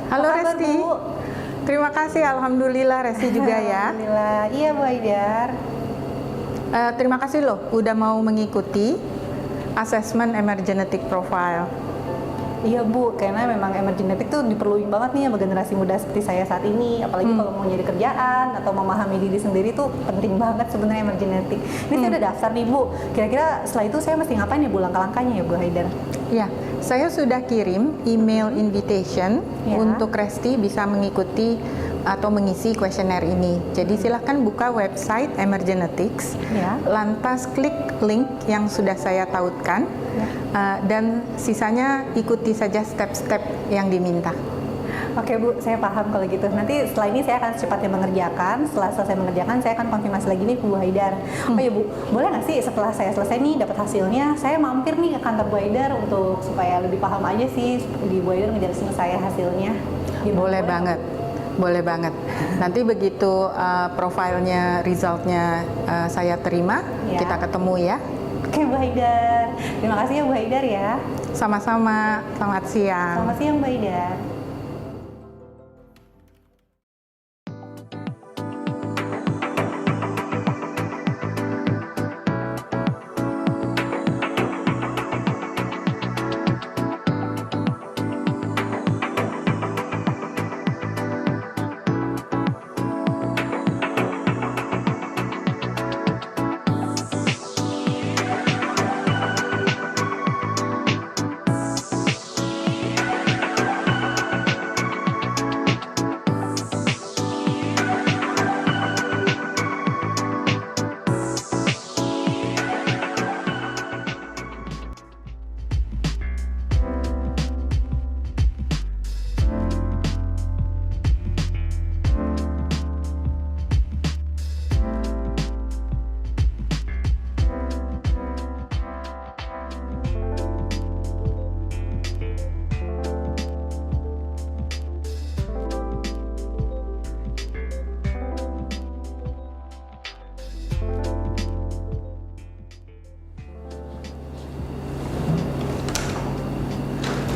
Halo Apa kabar, Resti. Bu? Terima kasih, alhamdulillah Resti juga ya. Alhamdulillah. Iya, Bu Haidar. Terima kasih loh udah mau mengikuti assessment emergenetic profile. Iya, Bu, karena memang emergenetic tuh diperluin banget nih sama generasi muda seperti saya saat ini. Apalagi kalau mau nyari kerjaan atau memahami diri sendiri tuh penting banget sebenarnya emergenetic. Ini saya udah daftar nih, Bu. Kira-kira setelah itu saya mesti ngapain ya, Bu, langkah-langkahnya ya, Bu Haidar? Ya, saya sudah kirim email invitation Ya. untuk Resti bisa mengikuti atau mengisi kuesioner ini. Jadi silahkan buka website Emergenetics, Ya. lantas klik link yang sudah saya tautkan, dan sisanya ikuti saja step-step yang diminta. Oke, Bu, saya paham kalau gitu. Nanti setelah ini saya akan secepatnya mengerjakan. Setelah selesai mengerjakan, saya akan konfirmasi lagi nih ke Bu Haidar. Oh ya, Bu, boleh nggak sih setelah saya selesai nih dapat hasilnya, saya mampir nih ke kantor Bu Haidar untuk supaya lebih paham aja sih di Bu Haidar ngejelasin ke saya hasilnya. Gimana, Boleh banget. Boleh banget. Nanti begitu profilnya, resultnya saya terima, Ya. kita ketemu ya. Oke, Bu Haidar. Terima kasih ya, Bu Haidar ya. Sama-sama. Selamat siang. Selamat siang, Bu Haidar.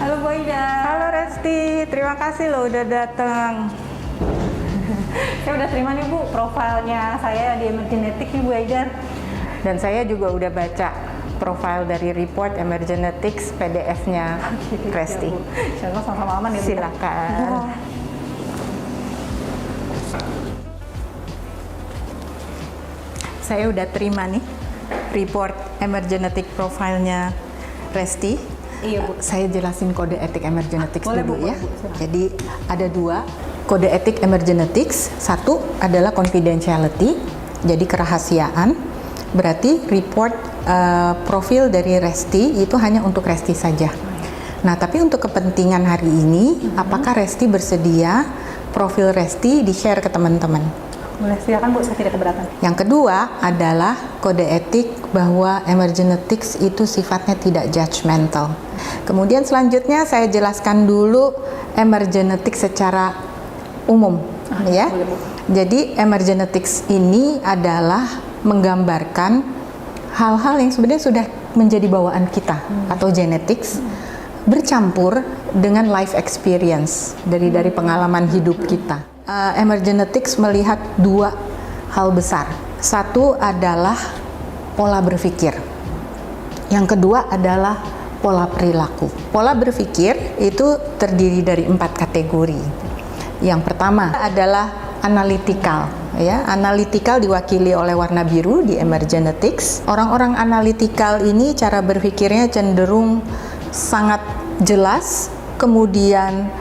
Halo, Bu Haidar. Halo Resti, terima kasih loh udah datang. Saya udah terima nih, Bu, profilnya saya di Emergenetic nih, Bu Haidar. Dan saya juga udah baca profil dari report Emergenetics PDF-nya Resti. Insya Allah sama-sama aman ya, Bu. Silakan. Saya udah terima nih report emergenetic profile-nya Resti. Iya, Bu. Saya jelasin kode etik emergenetics Boleh, dulu Bu, ya. boleh, Bu. Silakan. Jadi ada dua kode etik emergenetics. Satu adalah confidentiality, jadi kerahasiaan. Berarti report profil dari Resti itu hanya untuk Resti saja. Nah, tapi untuk kepentingan hari ini, apakah Resti bersedia profil Resti di-share ke teman-teman? Boleh, silakan, Bu, saya tidak keberatan. Yang kedua adalah kode etik bahwa emergenetics itu sifatnya tidak judgmental. Kemudian selanjutnya saya jelaskan dulu emergenetics secara umum, ya. boleh, Bu. Jadi emergenetics ini adalah menggambarkan hal-hal yang sebenarnya sudah menjadi bawaan kita atau genetics bercampur dengan life experience dari pengalaman hidup kita. Emergenetics melihat dua hal besar. Satu adalah pola berpikir. Yang kedua adalah pola perilaku. Pola berpikir itu terdiri dari 4 kategori. Yang pertama adalah analytical, ya. Analytical diwakili oleh warna biru di emergenetics. Orang-orang analytical ini cara berpikirnya cenderung sangat jelas, kemudian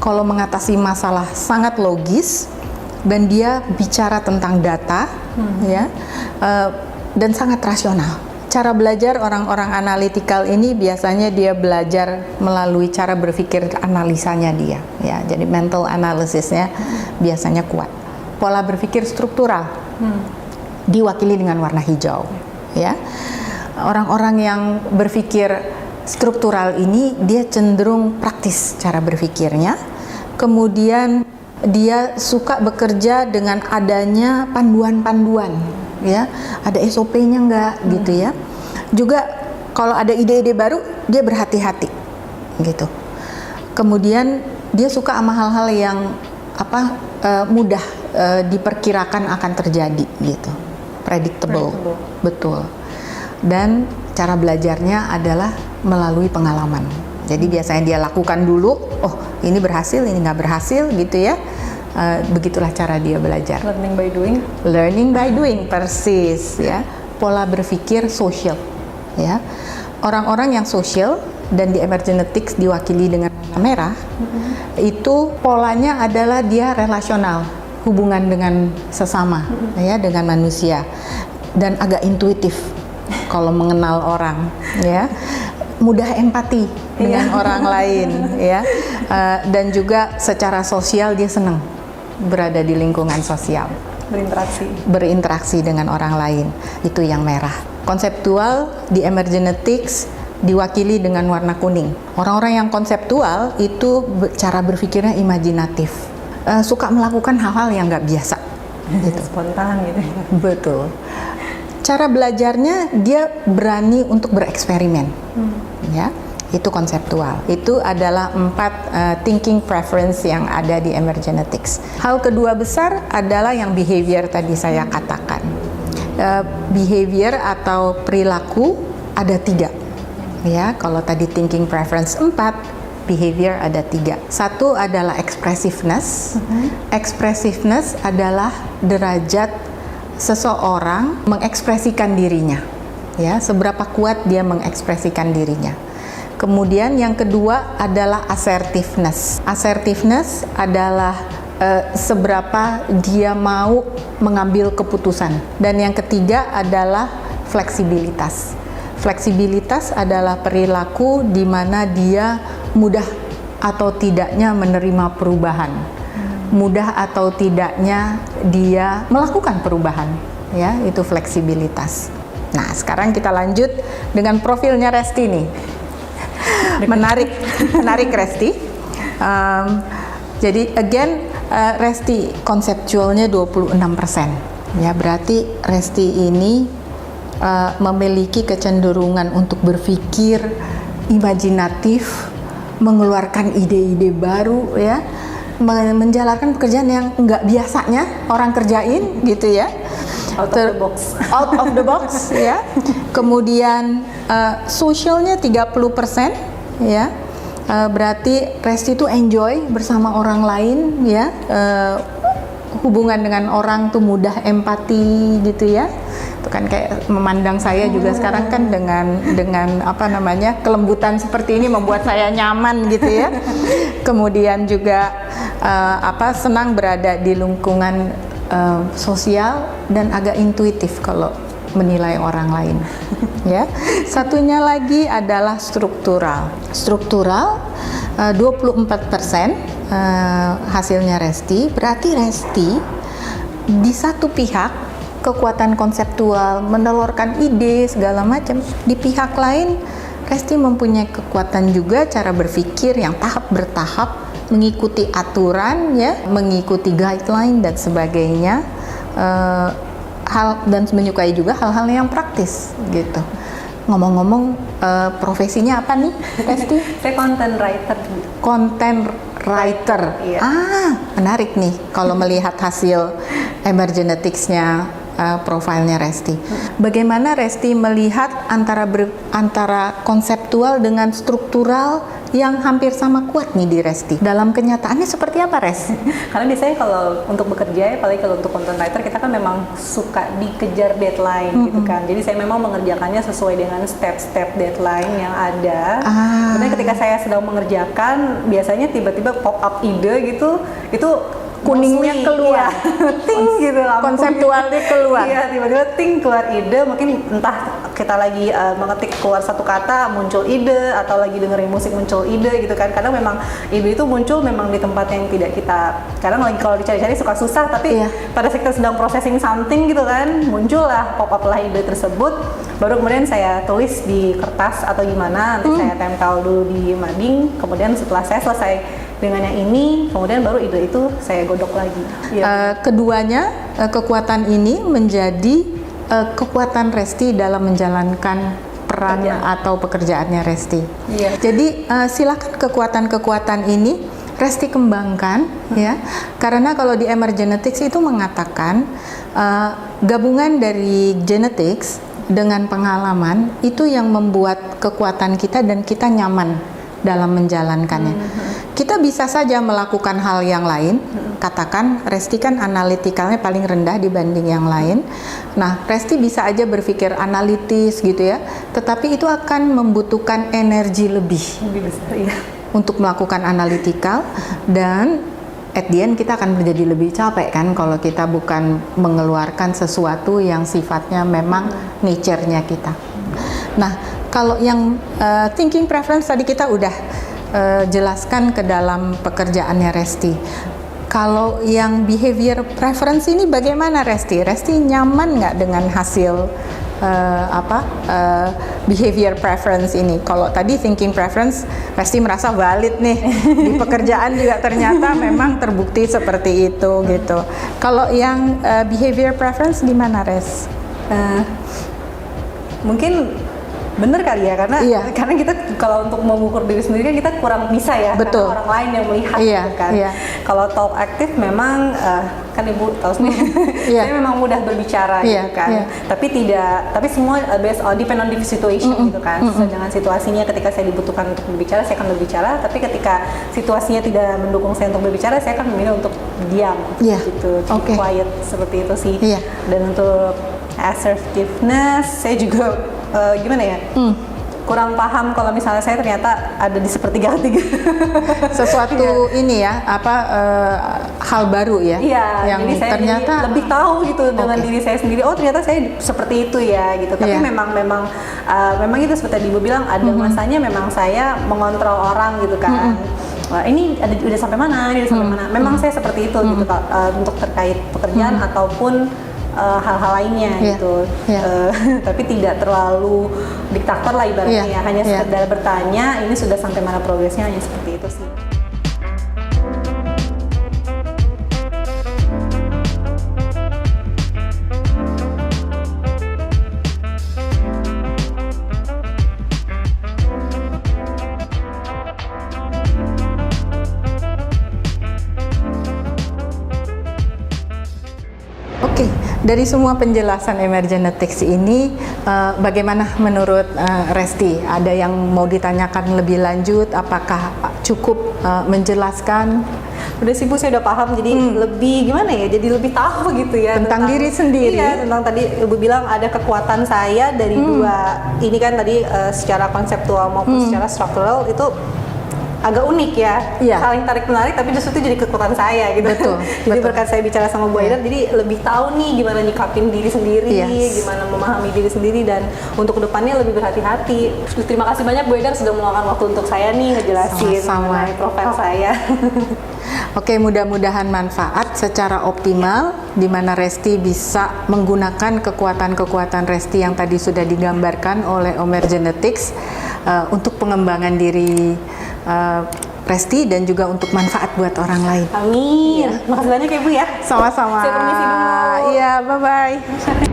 kalau mengatasi masalah sangat logis, dan dia bicara tentang data, ya, dan sangat rasional. Cara belajar orang-orang analytical ini biasanya dia belajar melalui cara berpikir analisanya dia, ya. Jadi mental analysisnya biasanya kuat. Pola berpikir struktural diwakili dengan warna hijau, ya. Orang-orang yang berpikir struktural ini dia cenderung praktis cara berpikirnya. Kemudian dia suka bekerja dengan adanya panduan-panduan, ya, ada SOP-nya enggak gitu ya. Juga kalau ada ide-ide baru dia berhati-hati gitu. Kemudian dia suka sama hal-hal yang mudah diperkirakan akan terjadi gitu, predictable. Betul. Dan cara belajarnya adalah melalui pengalaman. Jadi biasanya dia lakukan dulu, oh ini berhasil, ini nggak berhasil gitu ya. Begitulah cara dia belajar. Learning by doing. Learning by doing, persis ya. Pola berpikir sosial ya. Orang-orang yang sosial dan di emergenetics diwakili dengan warna merah, itu polanya adalah dia relasional, hubungan dengan sesama ya, dengan manusia, dan agak intuitif kalau mengenal orang ya, mudah empati dengan orang lain ya, dan juga secara sosial dia senang berada di lingkungan sosial, berinteraksi dengan orang lain. Itu yang merah. Konseptual di emergenetics diwakili dengan warna kuning. Orang-orang yang konseptual itu cara berpikirnya imajinatif, suka melakukan hal-hal yang nggak biasa, gitu. Spontan gitu. Betul. Cara belajarnya dia berani untuk bereksperimen, ya. Itu konseptual. Itu adalah 4 thinking preference yang ada di emergenetics. Hal kedua besar adalah yang behavior tadi saya katakan. Behavior atau perilaku ada 3. Ya, kalau tadi thinking preference 4, behavior ada 3. Satu adalah expressiveness. Expressiveness adalah derajat seseorang mengekspresikan dirinya. Ya, seberapa kuat dia mengekspresikan dirinya. Kemudian yang kedua adalah assertiveness. Assertiveness adalah seberapa dia mau mengambil keputusan. Dan yang ketiga adalah fleksibilitas. Fleksibilitas adalah perilaku di mana dia mudah atau tidaknya menerima perubahan, mudah atau tidaknya dia melakukan perubahan, ya, itu fleksibilitas. Nah, sekarang kita lanjut dengan profilnya Resti nih. Menarik Resti. Jadi again, Resti konseptualnya 26%. Ya, berarti Resti ini memiliki kecenderungan untuk berpikir imajinatif, mengeluarkan ide-ide baru ya, menjalankan pekerjaan yang nggak biasanya orang kerjain gitu ya. Out of the box ya. Kemudian sosialnya 30% ya. Berarti Resti itu enjoy bersama orang lain ya. Hubungan dengan orang tuh mudah empati gitu ya. Itu kan kayak memandang saya juga sekarang kan dengan apa namanya, kelembutan seperti ini membuat saya nyaman gitu ya. Kemudian juga senang berada di lingkungan sosial dan agak intuitif kalau menilai orang lain. Ya. Satunya lagi adalah struktural. Struktural 24% hasilnya Resti. Berarti Resti di satu pihak kekuatan konseptual, menelurkan ide segala macam. Di pihak lain, Resti mempunyai kekuatan juga cara berpikir yang tahap bertahap, mengikuti aturan ya, mengikuti guideline dan sebagainya. Dan menyukai juga hal-hal yang praktis gitu. Ngomong-ngomong, profesinya apa nih, Resti? Saya content writer. Content writer. Iya. Menarik nih kalau melihat hasil emergenetics-nya, profilnya Resti. Bagaimana Resti melihat antara konseptual dengan struktural yang hampir sama kuat nih di Resti? Dalam kenyataannya seperti apa, Res? Karena biasanya kalau untuk bekerja, apalagi kalau untuk content writer, kita kan memang suka dikejar deadline gitu kan. Jadi saya memang mengerjakannya sesuai dengan step-step deadline yang ada. Kemudian ketika saya sedang mengerjakan, biasanya tiba-tiba pop up ide gitu, itu kuningnya keluar, ting gitu, konseptualnya keluar. Iya, tiba-tiba ting keluar ide, mungkin entah kita lagi mengetik keluar satu kata muncul ide, atau lagi dengerin musik muncul ide gitu kan. Kadang memang ide itu muncul memang di tempat yang tidak kita, kadang lagi kalau dicari-cari suka susah, tapi pada saat kita sedang processing something gitu kan, muncullah, pop up lah ide tersebut, baru kemudian saya tulis di kertas atau gimana, nanti saya tempel dulu di mading, kemudian setelah saya selesai dengan yang ini, kemudian baru ide itu saya godok lagi. Keduanya, kekuatan ini menjadi kekuatan Resti dalam menjalankan peran atau pekerjaannya Resti. Jadi silakan kekuatan-kekuatan ini Resti kembangkan ya, karena kalau di emergenetics itu mengatakan gabungan dari genetics dengan pengalaman itu yang membuat kekuatan kita dan kita nyaman dalam menjalankannya. Kita bisa saja melakukan hal yang lain, katakan Resti kan analitikalnya paling rendah dibanding yang lain. Nah, Resti bisa aja berpikir analitis gitu ya, tetapi itu akan membutuhkan energi lebih besar ya. Untuk melakukan analitikal, dan at the end kita akan menjadi lebih capek kan kalau kita bukan mengeluarkan sesuatu yang sifatnya memang nature-nya kita. Nah, kalau yang thinking preference tadi kita udah jelaskan ke dalam pekerjaannya Resti. Kalau yang behavior preference ini bagaimana Resti? Resti nyaman nggak dengan hasil behavior preference ini? Kalau tadi thinking preference, Resti merasa valid nih di pekerjaan juga ternyata memang terbukti seperti itu gitu. Kalau yang behavior preference gimana, Res? Mungkin bener kali ya, karena kita kalau untuk mengukur diri sendiri kan kita kurang bisa ya. Betul. Karena orang lain yang melihat gitu kan. Kalau talk aktif memang kan Ibu tahu sendiri, saya memang mudah berbicara gitu kan. Tapi semua based on depend on the situation gitu kan. Sesuai dengan situasinya, ketika saya dibutuhkan untuk berbicara, saya akan berbicara. Tapi ketika situasinya tidak mendukung saya untuk berbicara, saya akan memilih untuk diam gitu, quiet seperti itu sih. Dan untuk assertiveness, saya juga gimana ya? Kurang paham kalau misalnya saya ternyata ada di sepertiga ketiga. Sesuatu ini ya, hal baru ya? Yang jadi saya ternyata lebih tahu gitu dengan diri saya sendiri. Oh ternyata saya seperti itu ya gitu. Tapi memang itu seperti Ibu bilang, ada masanya memang saya mengontrol orang gitu kan. Wah, ini udah sampai mana? Ini udah sampai mana? Memang saya seperti itu gitu untuk terkait pekerjaan ataupun hal-hal lainnya gitu, tapi tidak terlalu diktator lah ibaratnya ya, hanya sekedar bertanya ini sudah sampai mana progresnya, hanya seperti itu sih. Oke, dari semua penjelasan emergenetics ini, bagaimana menurut Resti? Ada yang mau ditanyakan lebih lanjut? Apakah cukup menjelaskan? Udah sih Bu, saya udah paham, jadi lebih gimana ya? Jadi lebih tahu gitu ya tentang diri sendiri. Iya, tentang tadi Ibu bilang ada kekuatan saya dari dua ini kan tadi secara konseptual maupun secara struktural itu agak unik ya, saling tarik menarik, tapi justru itu jadi kekuatan saya gitu. Jadi berkat saya bicara sama Bu Haidar, jadi lebih tahu nih gimana nyikapin diri sendiri, gimana memahami diri sendiri, dan untuk kedepannya lebih berhati-hati. Terima kasih banyak Bu Haidar sudah meluangkan waktu untuk saya nih ngejelasin mengenai profil saya. Oke, mudah-mudahan manfaat secara optimal, di mana Resti bisa menggunakan kekuatan-kekuatan Resti yang tadi sudah digambarkan oleh Emergenetics untuk pengembangan diri Resti dan juga untuk manfaat buat orang lain. Amin. Makasih banyak ya Bu ya. Sama-sama. Saya permisi dulu. Iya, bye-bye.